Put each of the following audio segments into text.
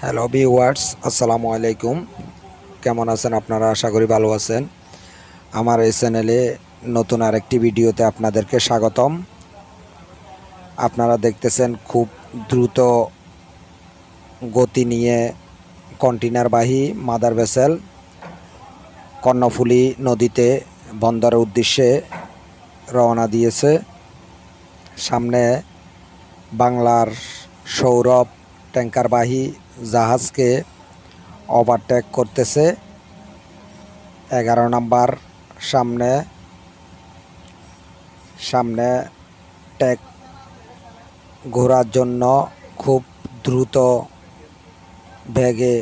Hello viewers, আসসালামু আলাইকুম। কেমন আছেন আপনারা? আশা করি ভালো আছেন। আমার এই চ্যানেলে নতুন আরেকটি ভিডিওতে আপনাদেরকে স্বাগতম। আপনারা দেখতেছেন খুব দ্রুত গতি নিয়ে কন্টেইনারবাহী মাদার ভেসেল কর্ণফুলী নদীতে বন্দরের উদ্দেশ্যে রওনা দিয়েছে। সামনে বাংলার সৌরভ ট্যাঙ্কারবাহী জাহাজকে ওভারটেক করতেছে। 11 নাম্বার সামনে সামনে ট্যাক ঘোরার জন্য খুব দ্রুত বেগে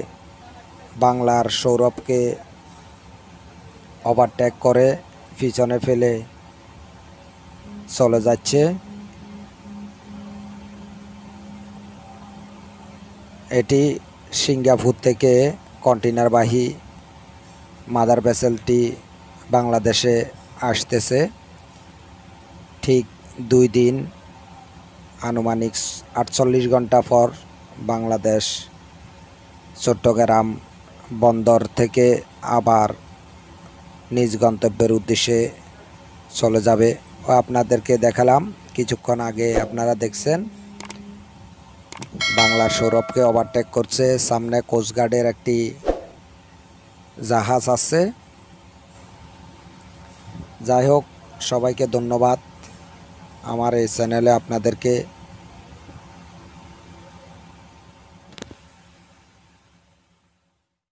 বাংলার সৌরভকে ওভারটেক করে পিছনে ফেলে চলে যাচ্ছে। এটি সিঙ্গাপুর থেকে কন্টেইনারবাহী মাদার ভেসেলটি বাংলাদেশে আসতেছে। ঠিক 2 দিন আনুমানিক 48 ঘন্টা পর বাংলাদেশ চট্টগ্রাম বন্দর থেকে আবার নিজ গন্তব্যের উদ্দেশ্যে চলে যাবে। আপনাদেরকে দেখালাম কিছুক্ষণ আগে, আপনারা দেখছেন বাংলার সৌরভকে ওভারটেক করছে। সামনে কোস্টগার্ডের একটি জাহাজ আছে। যাই হোক, সবাইকে ধন্যবাদ আমার এই চ্যানেলে আপনাদেরকে